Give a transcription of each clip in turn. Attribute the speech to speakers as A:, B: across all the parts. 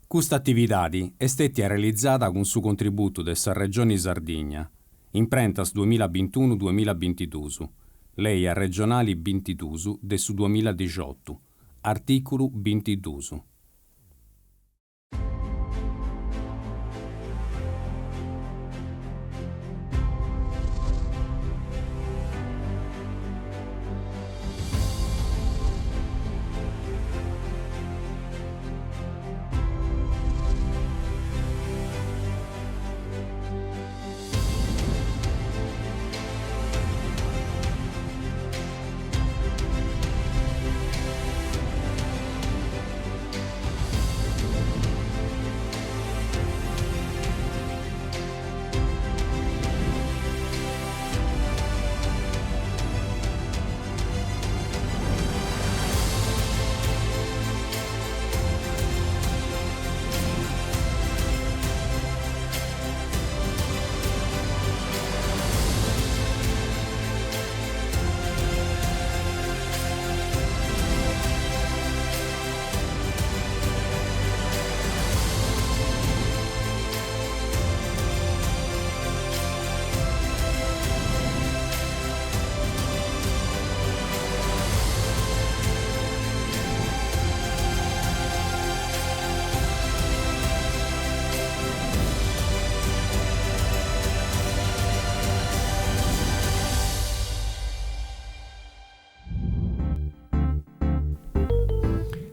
A: Questa attività è stata realizzata con su contributo della Regione Sardegna, imprentas 2021-2022, lei a regionali 22 del su 2018, articolo 22.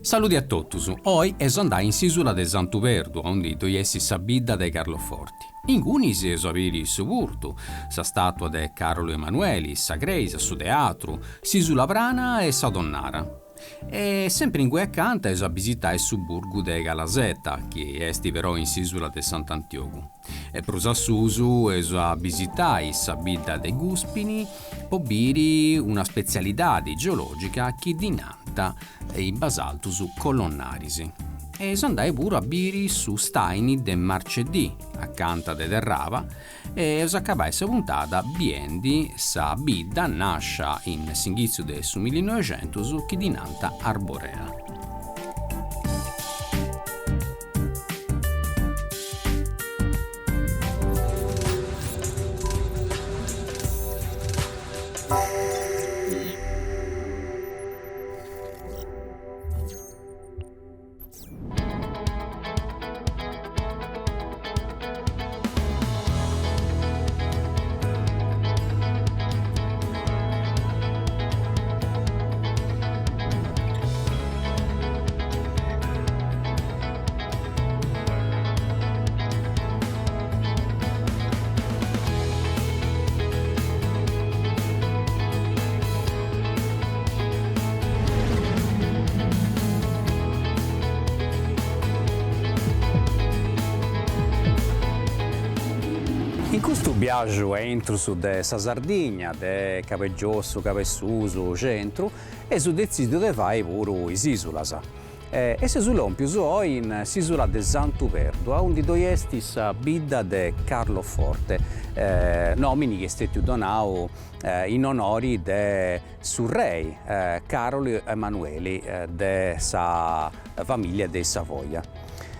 A: Saluti a tutti, oggi es andai in s'isola de Santu Verdu, onde toiessi sa bidda de Carlo Forti. In cui si es averi su Purtu, sa statua de Carlo Emanueli, sa Greisa, su teatro, s'isola Prana e sa Donnara. E sempre in cui accanto es a visitare su burgu de Galasetta, che esti però in s'isola de Sant'Antioco. E prusa susu es a visitare sa bidda de Guspini, pobiri una specialità geologica che dinanta in basaltus colonnarisi. E andai pure a biri su staini de marcedì, accanto de Derrava, e accabai sa puntata biendi sa bidda nascia in singizio de su 1900 che dinanta Arborea. In questo viaggio entro su de sa Sardegna, de Capeggiossu, Capessusu, centro, e su decido de fare pure is'isolas. E se sull'ompius oggi in s'isola de Santu Verdu, onde doiesti sa bidda de Carlo Forte, nomini che stati donato in onori de su re Carlo Emanueli de sa famiglia de Savoia.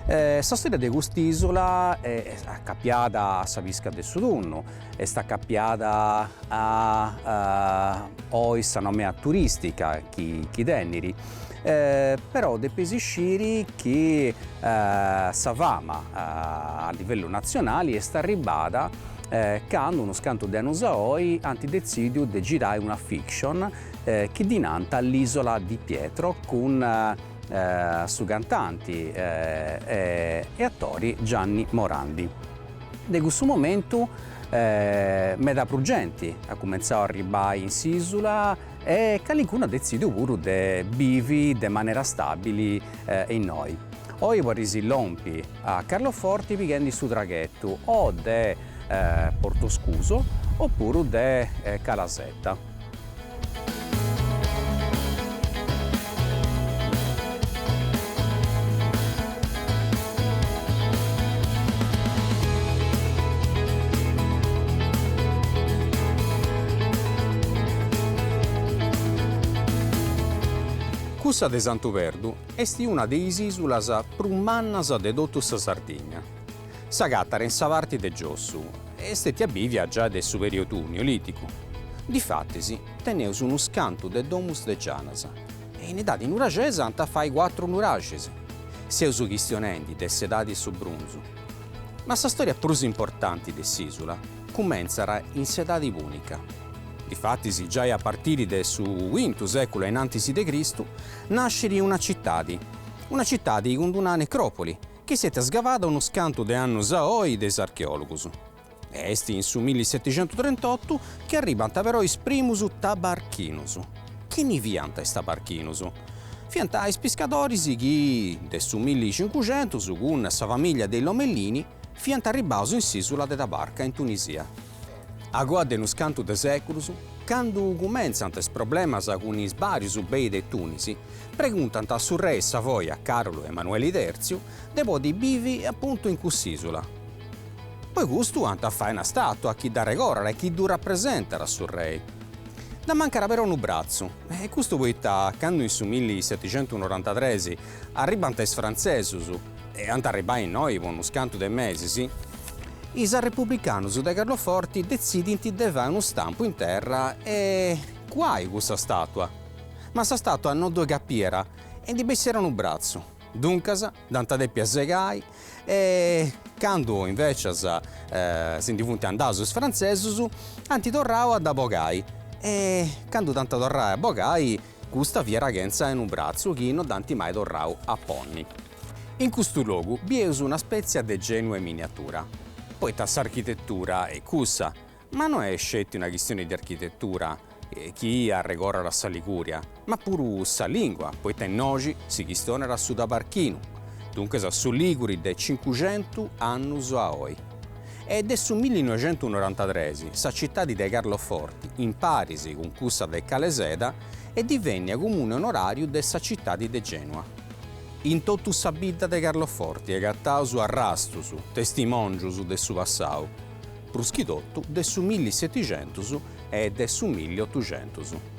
A: Sta storia di quest'isola è accappiata a Savisca del Sudunno, è sta accappiata a questa nomea turistica chi denniri, però de pesisciri che sa fama a livello nazionale è sta arrivata quando uno scanto di anni oggi hanno deciso di girare una fiction che dinanta l'isola di Pietro con su cantanti e attori Gianni Morandi. Da questo momento meda prugenti ha cominciato a arrivare in s'isola e qualcuno ha deciso pure di vivere in maniera stabile in noi. Oggi vorrei lompi a Carlo Forti picchendi su traghetto o de Portoscuso oppure de Calasetta. Cussa de Santu Verdu est una de is isulas prus mannas de totu sa Sardigna. S'agatare in sa parte de Giossu e steti a bivia già de su periodu neoliticu. Difattisi, teneus unu scantu de domus de Gianasa e in edadi nuragesa anta fai 4 nuragesi. Seus chistionendi de s'edadi su Brunzu. Ma sa storia prus importanti de s'isula cumenzara in s'edadi punica. Difattisi, già a partire de su quinto secolo in antisi de Cristu, nascere una città con una necropoli, che siete sgavata uno scanto de annus aoi des archeologus. Est in su 1738 che arrivanta però is primus tabarchinus. Che ni vianta is tabarchinus? Fianta is piscadoris chi, de su 1500, con sa famiglia dei Lomellini, fianta arribaus in s'isula de Tabarca, in Tunisia. A guarda un scanto de seculus, quando cumenzant is problemas con is varius bei de Tunisi, preguntant a su re Savoia Carlo Emanuele III de podi bivi appunto in cuss'isola. Poi gustu ant a fare una statua a chi da regorare e chi du rappresentara su re. Da mancare però un braccio, e questo poitta quando in su 1793 arribant is francesus e ant arribai in noi con uno scanto de mesi, sì? Is repubblicanus de Carloforti decidint de fare uno stampo in terra e guai questa statua. Ma sa statua non due capiera e di bessera un braccio. Duncasa, danta de piasegai e quando invece si difunti andasus francesus, anti torrau ad abogai. E quando tanta torrai a bogai, questa via raghenza in un braccio che non danti mai torrau a ponni. In questo luogo vi è una specie di genue miniatura. Poi tassa architettura è cussa, ma non è scelta una questione di architettura, chi arregora la sa Liguria, ma pure sa lingua, poiché in oggi si chistionera su Tabarchino, dunque su Liguri de 500 annus a oi. Ed è su 1993 sa città di De Carloforti, in parisi con cussa de Caleseda, e divenne comune onorario dessa città di De Genua. In tottu sa bidda de Carloforti e gattau su arrastus, testimongius de su passau, pruschidottu de su 1700 e de su 1800.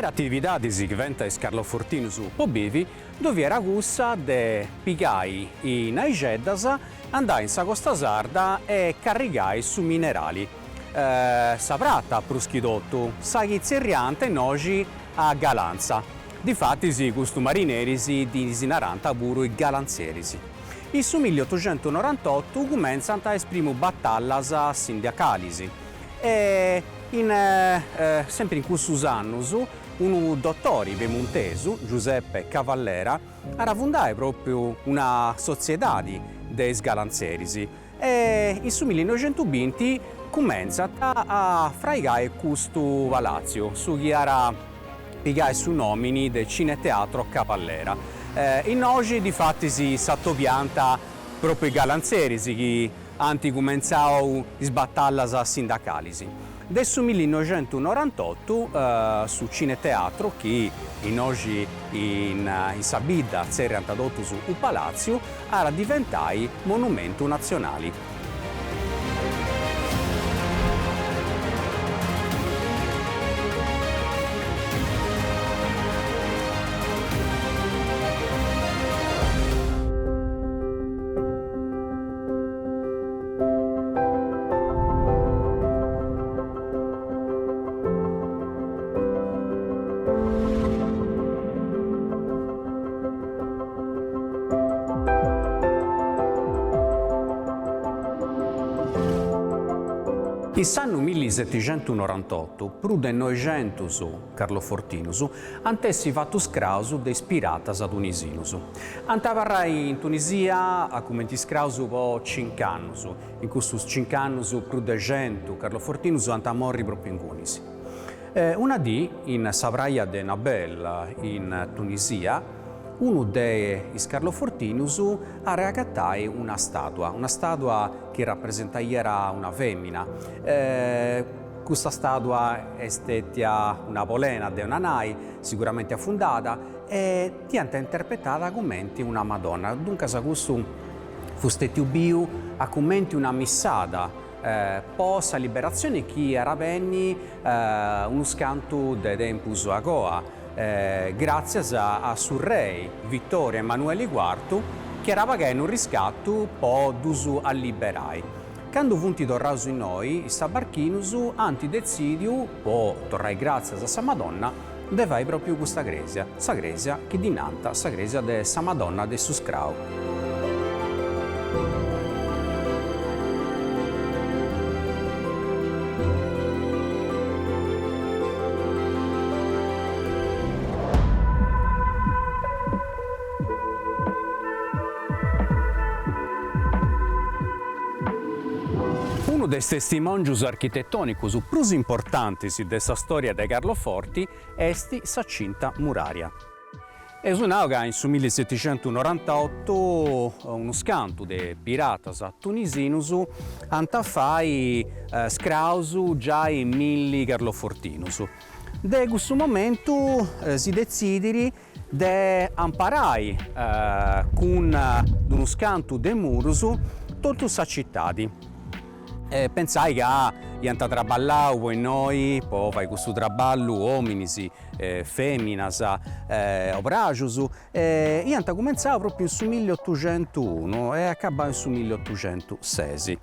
A: Attividades che venta is Carlofortinus po bivi, dove era gussa de pigai in aigeddas, andai in sa costa sarda e carrigai su minerali. Sa prata pruschidotto, sa chizzerriante nogi a galanza. Difatti si questo marineri si disinaranta pure i galanzerisi. In su 1898 cominciano a esprimere battallas sindacalisi. E sempre in questi anni un dottore piemontesu, Giuseppe Cavallera, ha fondato proprio una società dei sgalanzerisi e in 1920 comincia a fraigare questo palazzo, su chi era piegare su nomini del Cineteatro Cavallera. In oggi di fatti si sottopianta proprio i galanzerisi che hanno cominciato le battaglie sindacali. Adesso 1998 su Cineteatro, che in oggi in Sabida si è introdotto su un palazzo, era diventato monumento nazionale. In s'anno 1798, più de 900 Carlofortinus antessi fattus crausu de piratas tunisinus. Antavarrai in Tunisia a comentis crausu po 5 annus. In custus 5 annus più de 100 Carlofortinus antamorri proprio in Cunis. Una dì, in Savraia de Nabel, in Tunisia, uno dei Carlofortinus ha reagattato una statua che rappresentava una femmina. Questa statua è stata una polena di una nai, sicuramente affondata, e diventa interpretata come una Madonna. Dunque, questo fu stato più a come una missata post liberazione che era venni uno scanto de tempus agoa. Grazie a suo re Vittorio Emanuele IV, che era pagato un riscatto po' d'uso a liberai. Quando funti torrato in noi, i barchinus anti decidiu, po' torrai grazie a sa Madonna, devai proprio questa gresia, sa gresia che dinanta, sa gresia de sa Madonna de su scrau. Uno dei testimonius architettonicus più importanti della storia dei Carloforti è sa Cinta Muraria. È un'auga in su 1798 uno scanto di piratas tunisinus antafai scrausu già in 1000 Carlofortinus. Da questo momento si decideri di amparare con uno scanto di murus tutta la città. Pensai che ianta traballau poi noi, poi fai questo traballo uomini, femminas, obragius, ianta cominciava proprio su 1801 e accabava in su 1806.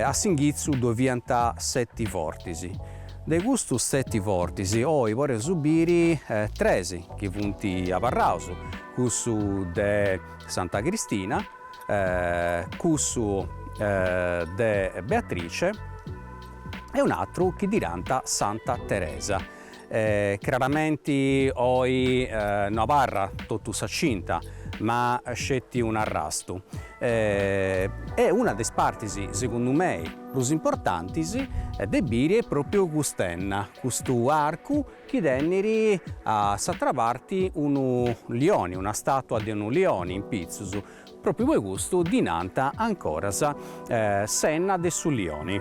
A: A Singhizzu dove ianta 7 vortici. De questo 7 vortici oi vorrei subire 13 che punti a Parrausu, questo de Santa Cristina, questo de Beatrice e un altro che diranta Santa Teresa. Chiaramente oi non parla tutta sa cinta, ma scetti un arrasto. È una delle parti, secondo me, più importanti de Biri è proprio quest'enna, questo arco che denneri a s'altra parte un leone, una statua di un leone in Pizzus. Proprio per questo dinanta ancora Senna de Sullioni.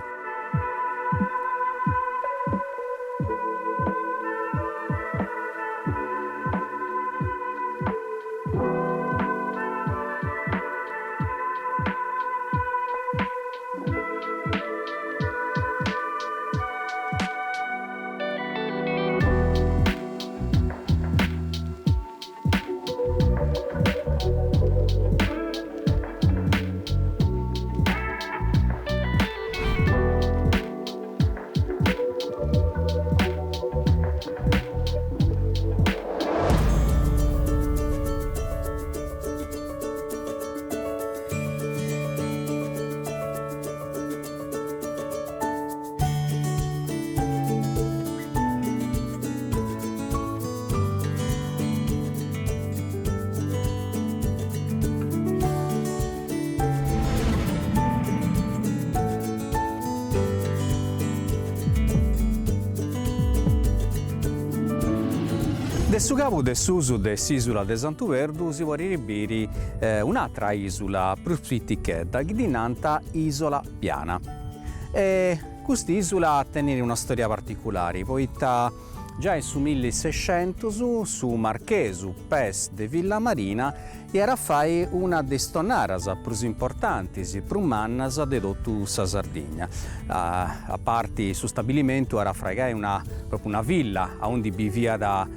A: De su capo de s'uso de s'isula de Santu Verdu si può ribiri un'altra isola più picchetta che dinanta Isola Piana. Quest'isola tiene una storia particolare, poiché già in su 1600 su Marchesu Pes de Villa Marina era fai una delle stonaras più importanti, più mannas de tutta sa Sardegna. A parte su stabilimento era fregai proprio una villa onde vivia da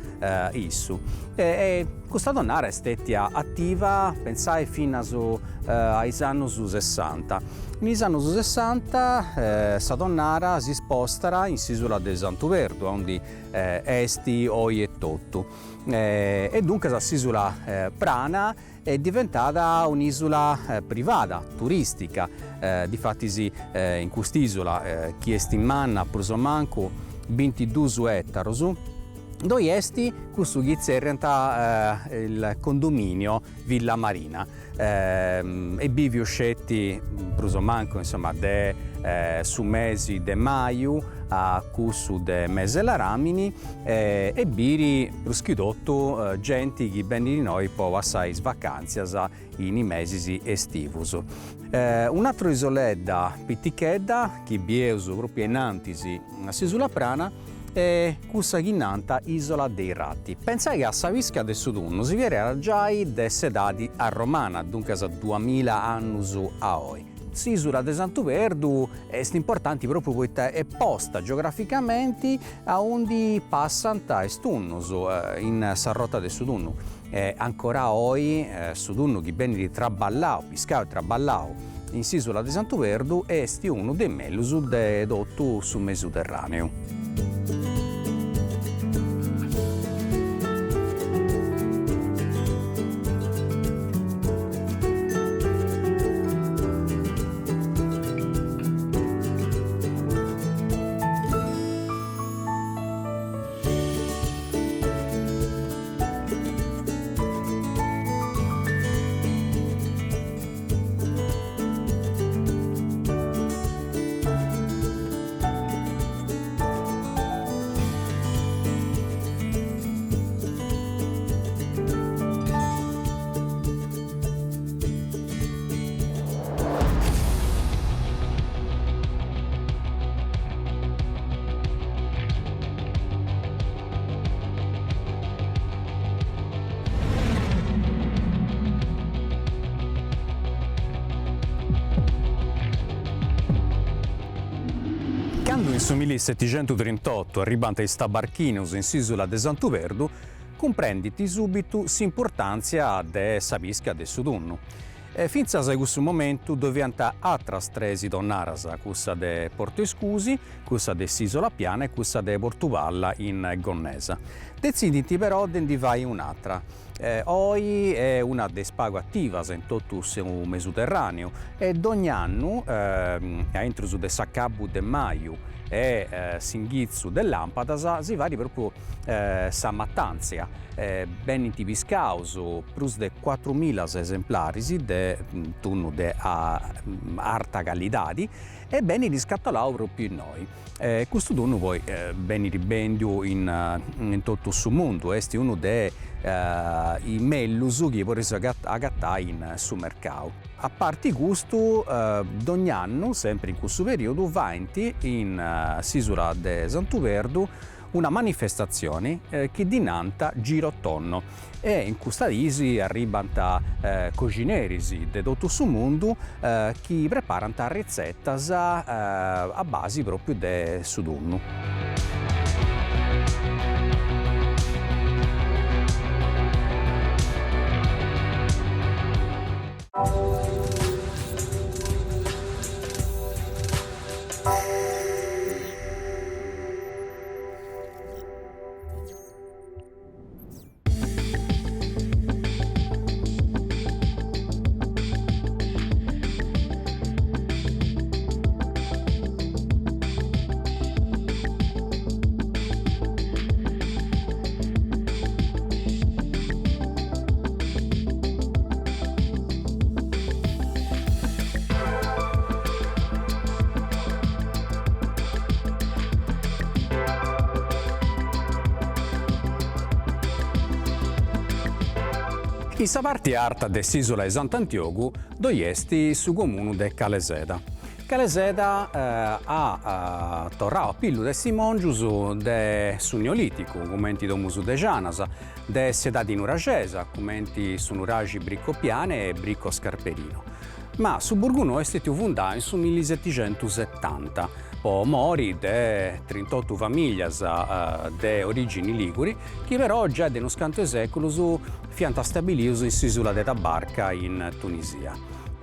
A: issu. Questa donnara è stata attiva, pensai, fino ai anni 60. Negli anni 60 questa donnara si spostara in s'isola de Santu Verdu, onde esti oi e tottu. E dunque l'isola Prana è diventata un'isola privata, turistica. Difatti in quest'isola chi est in manna prosomanco 22 ettari, dove esti questo che zerrenta il condominio Villa Marina. E bivi uscetti prosomanco insomma su mesi de maio a cussu de mese la ramini e biri bruschidotto gente che bendi di noi può assai vacanzias in i mesi estivus. Un'altra isoletta pittichedda che bieuso proprio in antisi a Sisula Prana e cussa ghinnanta Isola dei Ratti. Pensai che a Savisca del Sudunno si viene già desse dati a Romana, dunque a 2000 anni a oi. L'isola de Santuverdu è importante proprio perché è posta geograficamente a onde passano estunnus in Sarrotta del Sudunno. Ancora oggi Sudunno che viene di Traballau, Piscao e Traballau in Isola de Santuverdu è uno dei mellus de dotto sul Mediterraneo. Quando in 1738 arrivanta sta barchinos in Isola de Santuverdu, comprenditi subito l'importanza de Savisca del Sudunno. Finza a questo momento diventa altras tres donnaras, questa de Porto Escusi, questa de Isola Piana e questa de Portuvalla in Gonnesa. Deciditi però di vai un'altra. Oggi è una delle spago attivas in tutto il Mediterraneo e ogni anno, entro su de Saccabu de Maio e Singhizzu dell'Ampadas, si va proprio sa mattanzia. Ben in Tiviscauso, plus de 4.000 esemplari de tunno de arta qualitadi e ben riscattalau proprio in noi. Questo tunno poi ben ribendio in tutto il mondo, è uno dei mellus che vorrei agattare in sul mercato. A parte questo, ogni anno, sempre in questo periodo, va in Isola de Santuverdu una manifestazione che dinanta Girotonno e in questa isi arrivano cucinerisi di tutto il mondo che preparano ricette a base proprio del Sudunno. In sa parte alta dell'isola di Sant'Antiogu, dove esti su comune de Caleseda. Caleseda ha torrato pillu de Simongius de su Neolitico, commenti domus de Gianas, de sedadi nuragesa, commenti su nuragi bricco piane e bricco scarperino. Ma su Burguno è stato fondato in 1770. O mori de 38 famiglie de origini liguri, che però già da uno scanto secolo fianta stabiliti in Isola de Tabarca in Tunisia.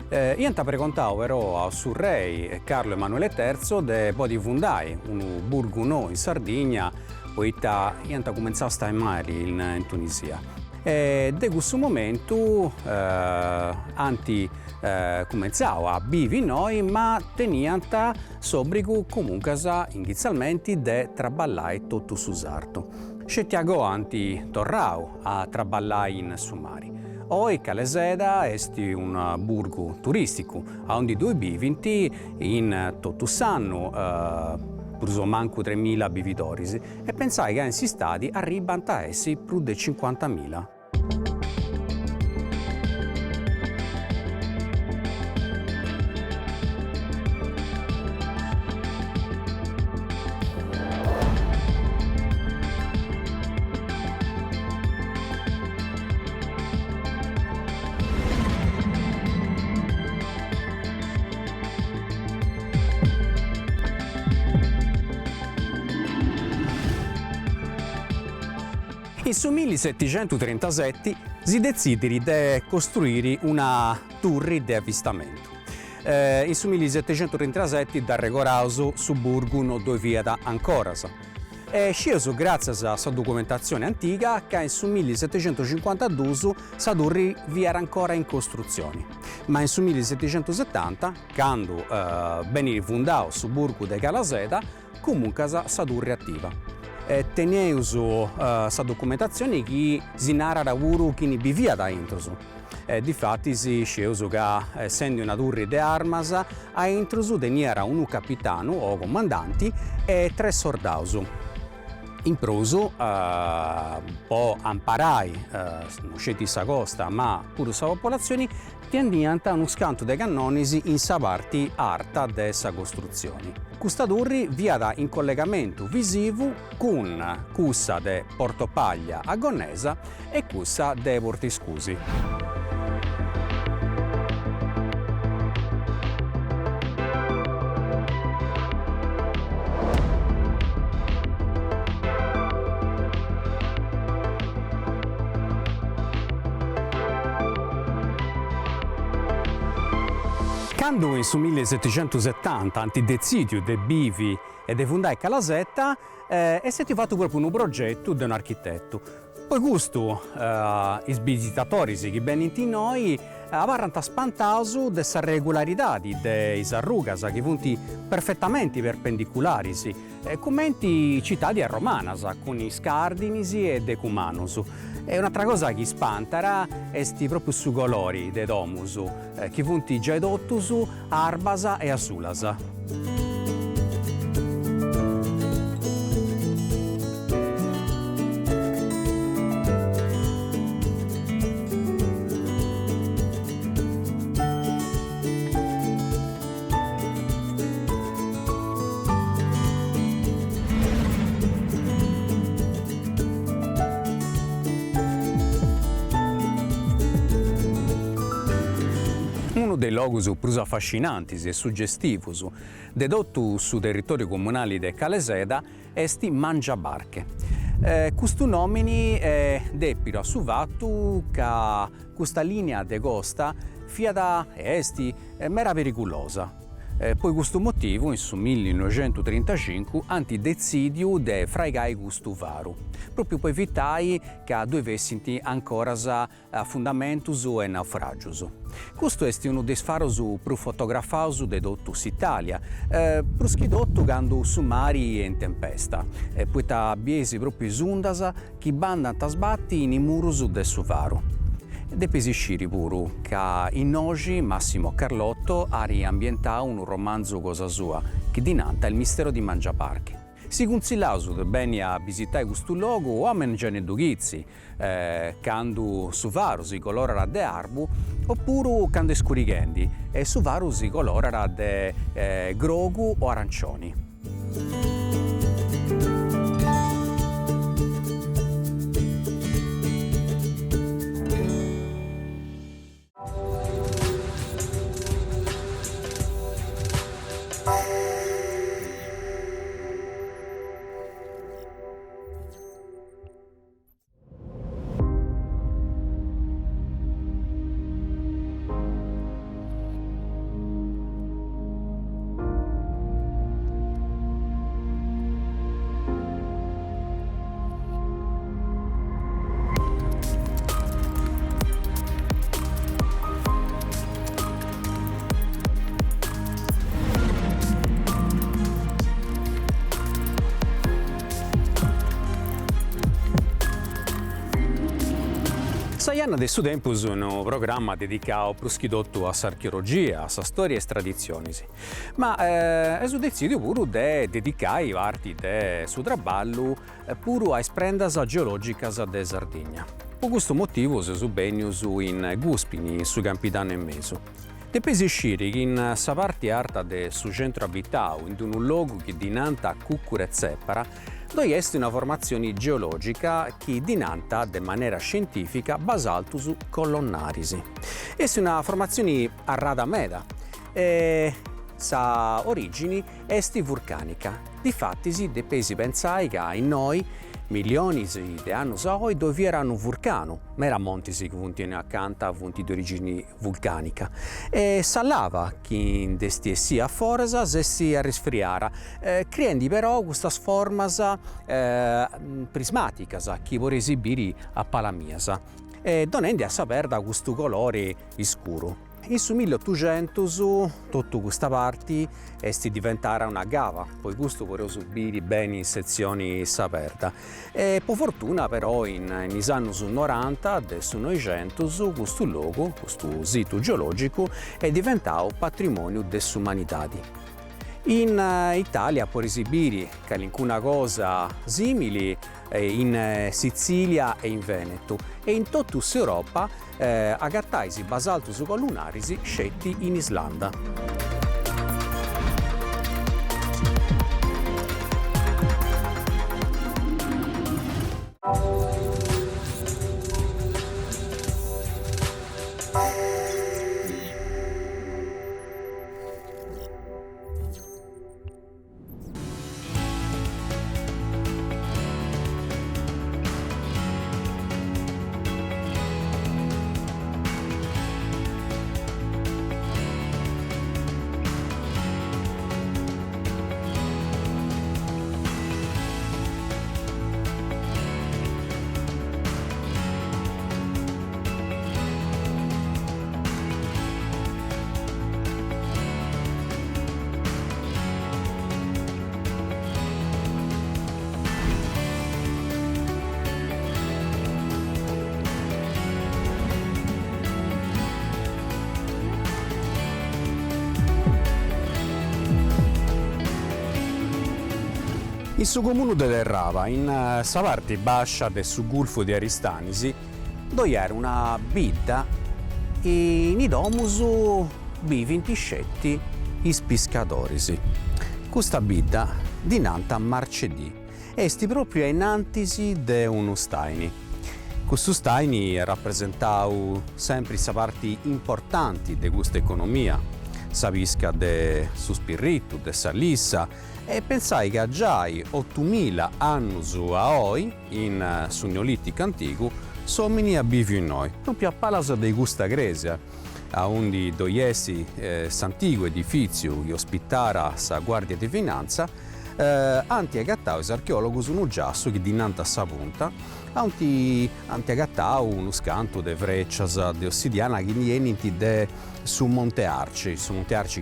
A: Io ti precontavo però sul re Carlo Emanuele III de poi di fondare un Burguno in Sardegna poiché ianta cominciato a stare male in Tunisia. E da questo momento anti cominciavo a vivere noi, ma tenianta s'obbligo comunque inizialmente di traballare tutto su sarto. Sceltiago anti torrao a traballare in Sumari. Oggi Caleseda è un borgo turistico, onde due vivinti in tutto l'anno, per manco 3.000 vividori, e pensai che in questi stadi arrivano a essere più di 50.000. In 1737 si decide di costruire una torre di avvistamento. In 1737 da regorauso su Burgun dove via ancora. È sceso grazie a questa documentazione antica che in 1752 la torre vi era ancora in costruzione. Ma in 1770, quando venne fondato su Burgo di Caleseda, comunque la torre attiva. Teneus questa documentazione che si narra lavoro che ne vivia da entro. Difatti si scelse che, essendo una torre di armas, a entro c'era un capitano o comandante e 3 soldati. In proso, può imparare, non scetti sa costa, ma pure sa popolazione, tendiano a uno scanto dei cannoni in sa parte alta dessa costruzione. Questa torre via in collegamento visivo con quella di Portopaglia a Gonnesa e quella di Portiscusi. Quando in 1770 antidecidio de Bivi e de fondare Calasetta è stato fatto proprio un progetto di un architetto. Poi questo i visitatori che vengono in noi avranno spantato della regolarità delle arrugas che sono perfettamente perpendicolari, come in città romana, con i scardini e decumanus. E un'altra cosa che spantara è proprio su colori dei domus, che sono giaidottus, arbasa e azulasa. Uno dei luoghi più affascinanti e suggestivi dedotto sul territorio comunale di Caleseda è Mangiabarche. Questo nome è deppito a su fatto che questa linea di costa sia mera pericolosa. Poi questo motivo, in 1935, antidecidio di freigare questo varo, proprio per evitare che dovessero ancora fondamentos e naufragios. Questo è uno dei fari più fotografati di tutta Italia, perché quando su mari è in tempesta, poi abbiamo proprio ondas che vanno a sbattere nei muri del suo varo. Depesi sciri pure che in oggi Massimo Carlotto ha riambientato un romanzo cosa sua che dinanta il mistero di Mangiabarche. Si consigliato di bene a visitare questo luogo o a mangiare dugizzi, quando su varo si colora di arbu, oppure quando è scurighendi e su varo si colora di grogu o arancioni. Anna de su tempus un programma dedicato pruschidotto a s'archeologia, a sa storia e tradizioni. Ma su decidio pure de dedicare parti de su traballu pure a sprendas geologicas de Sardegna. Per questo motivo su benius in Guspini, su Campidano e Meso. Depesi sciri che in sa parte alta de su centro abitau, in un luogo che dinanta Cuccure e Zeppara, dove è una formazione geologica che dinanta de maniera scientifica basaltus colonnarisi. È una formazione a rada meda e sa origini est vulcanica. Difatti si depesi pensare che in noi milioni di anni poi dove era un vulcano, ma era monti che contiene accanto a fonti di origine vulcanica. E sa lava che in desti sia forza se si risfriara, creando però questa forma prismatica che può esibire a palamiasa, donando a sapere da questo colore scuro. In su 1800 tutta questa parte è diventata una cava, poi questo può subire bene in sezioni aperta. E per fortuna però in anni 90 e 900 questo luogo, questo sito geologico è diventato patrimonio dell'umanità. In Italia può esibire qualcuna cosa simile in Sicilia e in Veneto e in tutta Europa agattaisi basaltus colunarisi scetti in Islanda. In su comune de Rava, in sa parte bascia del su Gulfo di Aristanisi, dove era una bidda e in domus bi 27 is pescatorisi. Questa bidda dinanta marcedì, esti proprio in antisi de uno staini. Questo staini rappresentau sempre sa parte importanti de questa economia, sa pisca de su spirito, de sa lissa, e pensai che già 8.000 anni a oi, in su Neolitico antico, somini a bivi in noi, proprio a Palazzo dei Gusta Gresia, a undi doiesi s'antico edificio che ospitara sa Guardia di Finanza, anti agattau archeologus unu giasso che dinanta sa punta, anti agattau uno scanto de freccias de ossidiana che nieniti de su Monte Arci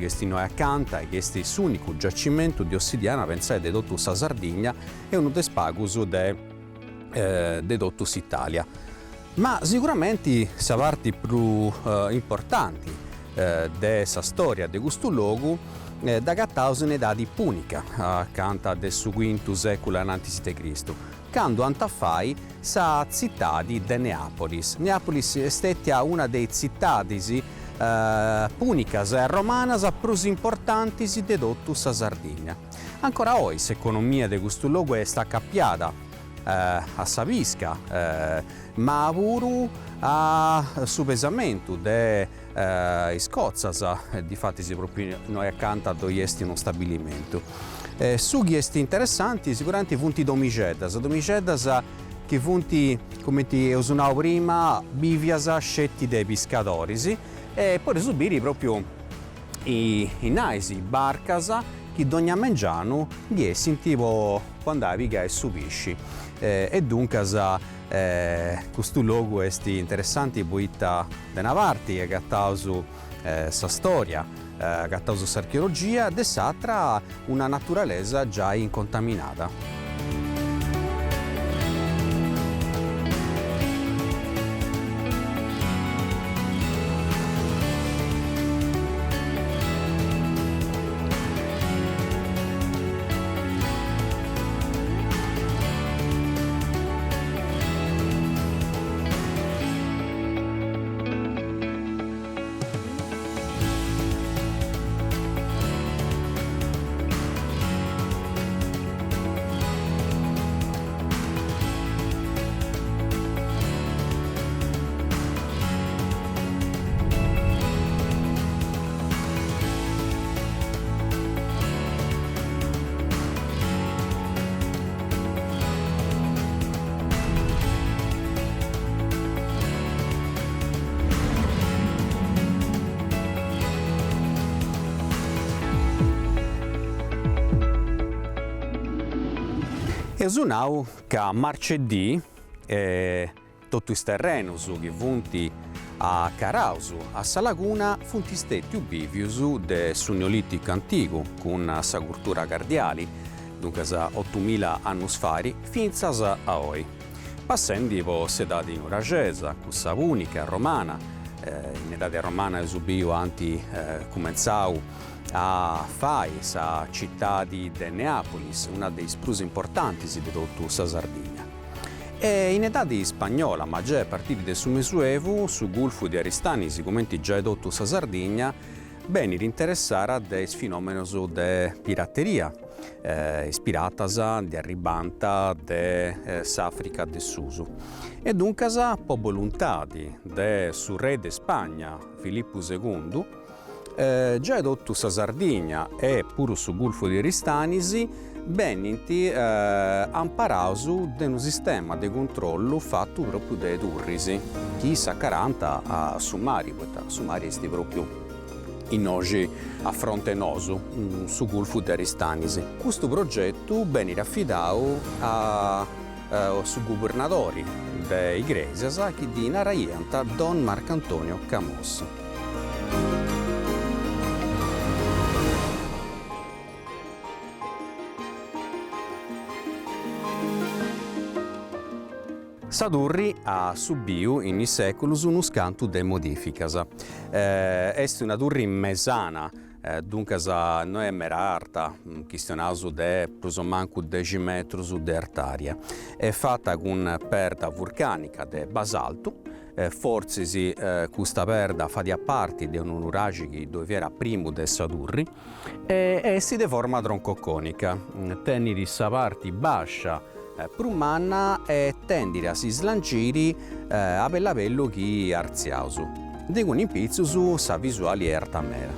A: che sti noi accanto e che sti l'unico giacimento di ossidiana pensate de dottus sa Sardegna e uno de spagus de dottus Italia. Ma sicuramente sa parte più importanti de sa storia de questo luogo da gattaus in età punica, accanto del su V secolo a.C., quando antafai sa città di Neapolis. Neapolis è stata una delle città punicas e romanas più importanti di tutta la Sardegna. Ancora oggi l'economia di questo luogo è stata accappiata a sa pisca, ma pure a su pesamento de Scozzas, difatti si proprio noi accanto a dove è uno stabilimento. Sughi esti interessanti sicuramente funti domiceddas che funti, come ti usavo prima, bivias scetti dei pescatori e poi subire proprio i naisi, barcas che dogna mangiano gli essi tipo quando aviga e su pesci. E dunque questo luogo è interessante poitta da una parte gattausu sa storia, gattausu sa archeologia, e s'altra una naturalezza già incontaminata. Esunau che marcedì tutti i terreni che vunti a Carausu, a sa laguna, funti stetti ubivius de su Neolitico antico, con sa cultura cardiali, dunque sa 8000 anni fari, finzas a oi. Passando po sedati in Uragesa, con sa unica romana, in età romana esubiu anti comenzau a fare sa città di Neapolis, una dei più importanti di tutta sa Sardegna. E in età di spagnola, ma già a partire del suo Medioevo, su Gulfo di Aristanis, come già tutta sa Sardegna, bene interessare del fenomeno de pirateria, ispirata di arribanta de s'Africa del Susu. E dunque, po' volontà del suo re di Spagna, Filippo II, già tutta sa Sardegna e pure su Gulfo di Aristanisi, beniti amparausu di un sistema di controllo fatto proprio dai turrisi, che s'accaranta a Sumari, perché Sumari è proprio in oggi a fronte nosu, su Gulfo di Aristanisi. Questo progetto venne affidato su governatori dei Iglesias che di naraienta Don Marcantonio Camos. Sadurri ha subito in secoli uno scanto de modificas. Est una turri mesana, dunque non è mera arta, questionato de plus o manco 10 metri di artaria. È fatta con perda vulcanica de basalto. Forse questa perda fa di parte di un uragine dove era primo de Sadurri e si de forma troncocconica. Tenere sa parte bascia prumanna e tendere a si slanciri a bello chi arziausu. Degono in pizzo su sa visuale e artamera.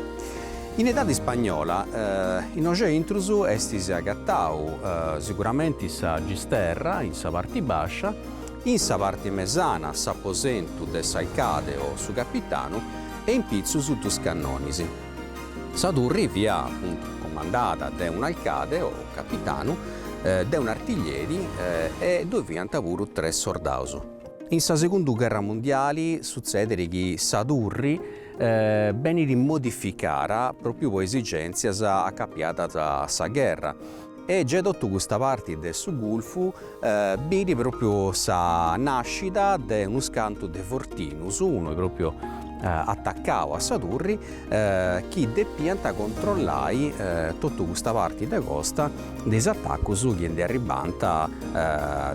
A: In età di spagnola, in oggi intrusu esti si agattau sicuramente sa gisterra in sa parte bascia, in sa parte mesana sa posento de Saicade o su capitano e in pizzo su tuscannonisi. Sadurri via appunto comandata da un alcade o capitano da un artiglieri e dove antavuru 3 soldausu. In sa seconda guerra mondiale succede che Sadurri venne modificata proprio per esigenze accappiate da sa guerra e già tutta questa parte del suo Gulfo vede proprio sa nascita di uno scanto de Fortinus, uno proprio attaccato a Sadurri che depianta controllare tutta questa parte della costa dei attacchi che arrivano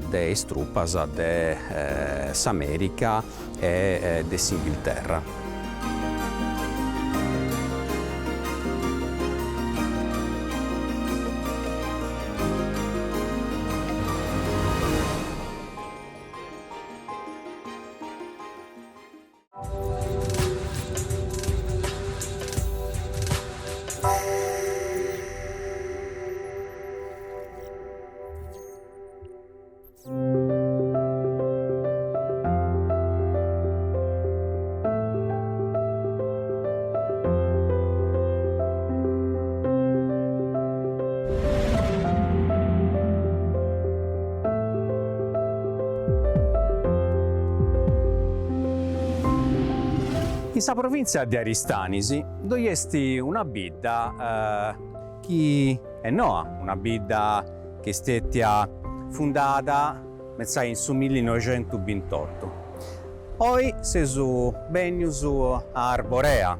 A: dalle truppe di America e dell'Inghilterra. In sa provincia di Aristanisi, dove è una bidda che è noa, una bidda che è stata fondata in 1928. Poi siamo venuti a Arborea.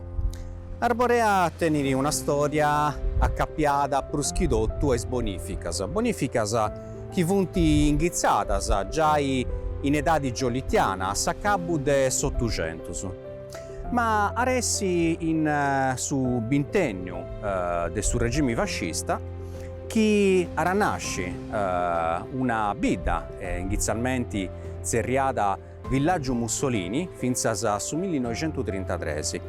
A: Arborea tiene una storia accappiata pruschidotto e bonificas. Bonificas che funti inghizzate già in età di Giolitiana, a capo del 800. Ma aressi su ventennio del suo regime fascista che era nasce una bidda inizialmente serriata Villaggio Mussolini fino al 1933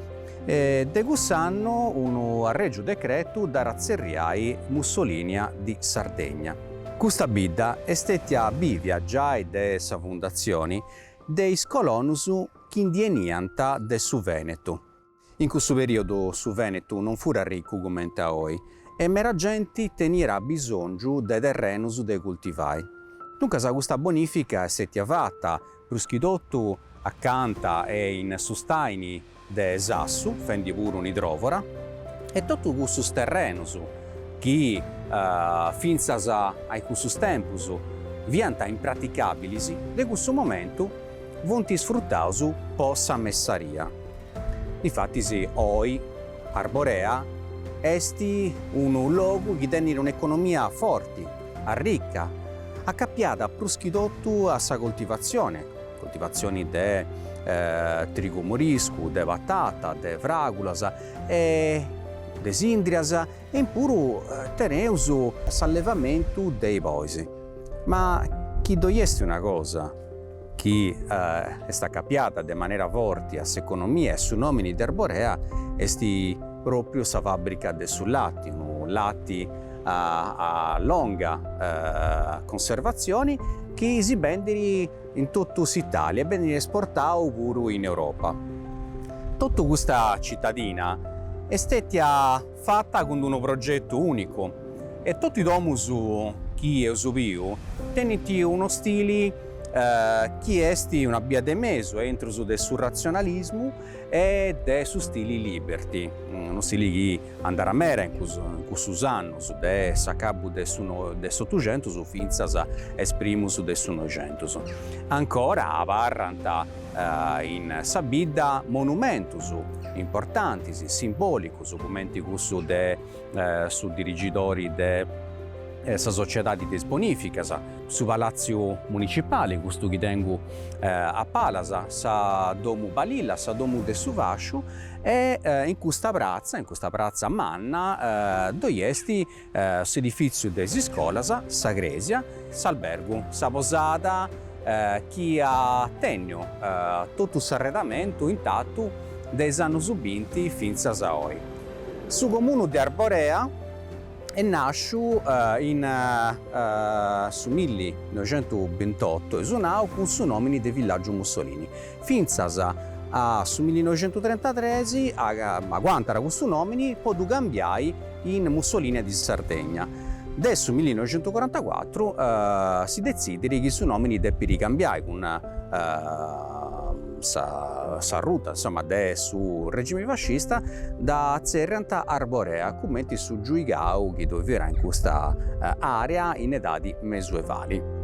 A: de quest'anno un arregio decreto da razzerriai Mussolinia di Sardegna. Questa bidda è stata vivia già de sa fondazione dei colonus che indienianta de su Veneto. In questo periodo su Veneto non fu ricco come oggi e mera gente tenera bisogno de terrenus de coltivai. Dunque questa bonifica è stata fatta pruschidotto accanto e in sustaini de sassu, fendi pure un'idrovora, e tutti questi terreni che finzas ai questi tempi vianta impraticabili, in questo momento vengono sfruttati per la messaria. Infatti, oggi Arborea è un luogo che tiene un'economia forte, ricca, accappiata pruschidotto a sa coltivazioni di trigo morisco, di patata, di fragulas e di sindrias e pure teneus s'allevamento dei boisi. Ma chi doiesti una cosa che è sta accappiata in maniera forte a s'economia e su nomini di Arborea è proprio sa fabbrica del sul latte, un latte a lunga conservazione che si vende in tutta l'Italia e viene esportato pure in Europa. Tutta questa cittadina è stata fatta con un progetto unico e tutti i domus che ho visto hanno uno stile che è una via di mezzo entro del razionalismo e del stile liberty, uno stile che andrà a mera in questi anni, del capo dell'Ottocento fino all'esprimus del Novecento. Ancora parranta in sabida monumentus importanti, simbolici, come questo su dirigitori sa società di desbonifica, su palazzo municipale, questo che tengo a Palasa, sa domu Balilla, sa domu de Suvasciu e in questa piazza manna, dove esti l'edificio desi scolas, sa gresia, s'albergo, sa posata, che ha tenio tutto l'arredamento intatto dei anni subinti fino a oggi. Su comune di Arborea e nasce su 1928 e suonò con su nomini del villaggio Mussolini. Finzas su 1933, ma quanto era questo nomini, poi cambiai in Mussolini di Sardegna. Adesso 1944 si decide che su nomini deppi ricambiare con sa ruta insomma su regime fascista da Zerranta Arborea come su Giuigau che doveva in questa area in etadi medioevali.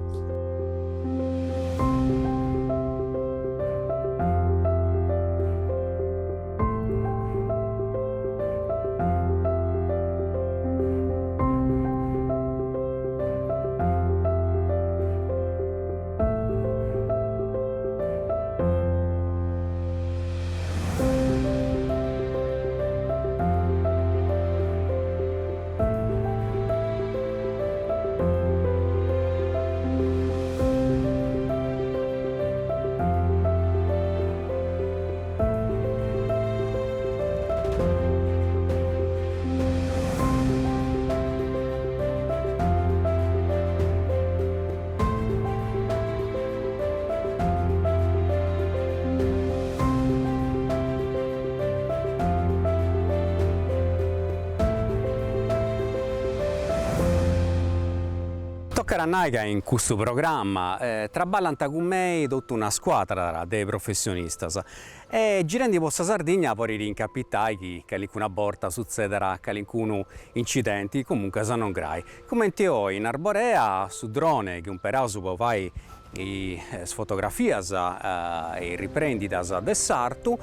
A: Toccherà che in questo programma traballanta con me tutta una squadra di professionisti e girando per la Sardegna poi rincapitai che qualcuna volta succederà qualcuno incidenti comunque se non grai. Come oggi in Arborea su drone che un perauso poi fai fotografie e riprenditas del sarto,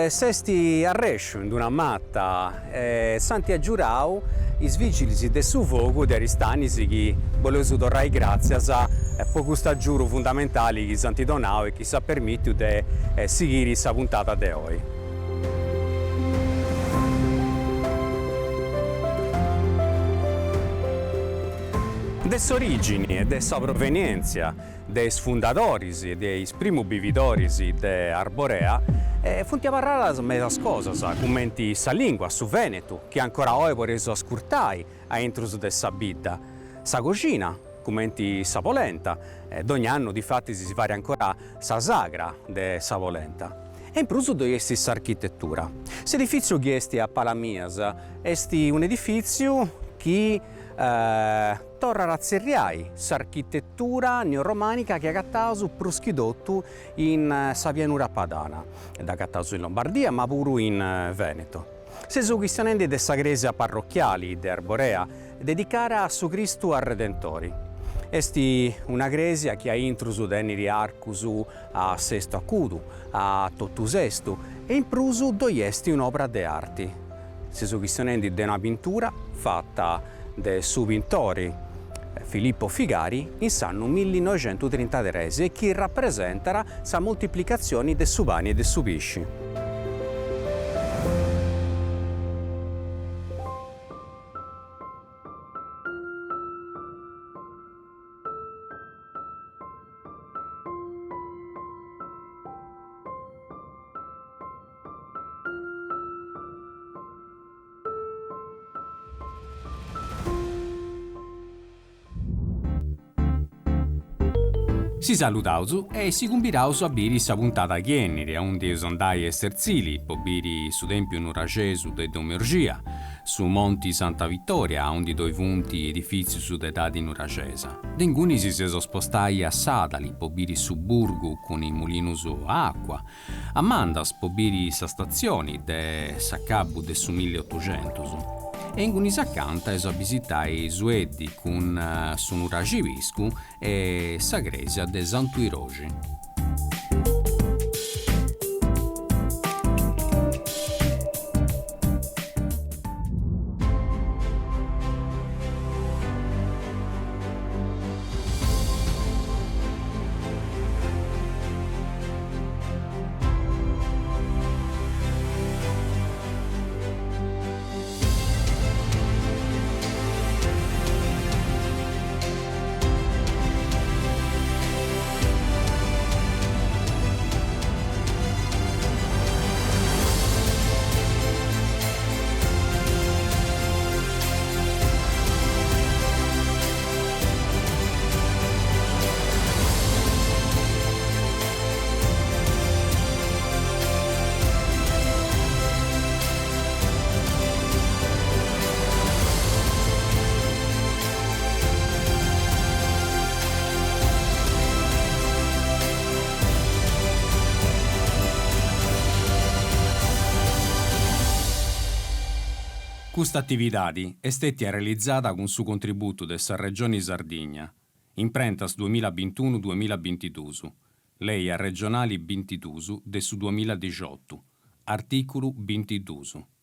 A: sesti a Rescio in una matta santi a giurau i vigili del suo fuoco di Aristanisi che volevo tornare grazie a poco giuro fondamentali che santi donau e che sa permette di seguire questa puntata di oggi. Delle origini e della provenienza dei fondatori e dei primi vivitori di Arborea funti a parlare di molte cose, come la lingua su Veneto, che ancora oggi posso ascoltare a intruso della vita, la cucina, come la polenta, ogni anno di fatti si fa ancora la sagra della polenta. E in plus di questa architettura. L'edificio che è a Palamias è un edificio che torra razzerriai, s'architettura neoromanica che ha cattato pruschidottu in sa pianura padana, da cattato in Lombardia ma pure in Veneto. Se su questionendi de sa gresia parrocchiali de Arborea, dedicata a su Cristu al Redentori. Esti una gresia che ha intrusu deniri arcusu a sesto acudu, a tottu sestu, e in prusu doiesti un'opera de arti. Se su questionendi de una pittura fatta de su pintori Filippo Figari in s'anno 1933 e che rappresentara sa moltiplicazione de su pani e de su pisci.
B: Si salutausu e si cumbirausu a biri sa puntata chienniri, a un sondai esterzili, po biri su tempio nuracesu de Domergia, su Monti Santa Vittoria, a un di doi punti edifici su d'età di Nuracesa. Denguni si spostai a Sadali, po biri su Burgu con i mulinusu a acqua, a Mandas po biri sa stazioni de Saccabu de su 1800. E in cui si accanta a visitare Sueddi con su Nuraciviscu e sa gresia de Santuirogi. Questa attività è stata realizzata con su contributo della Regione Sardegna, imprentas 2021-2022, lei a regionali 22 del su 2018, articolo 22.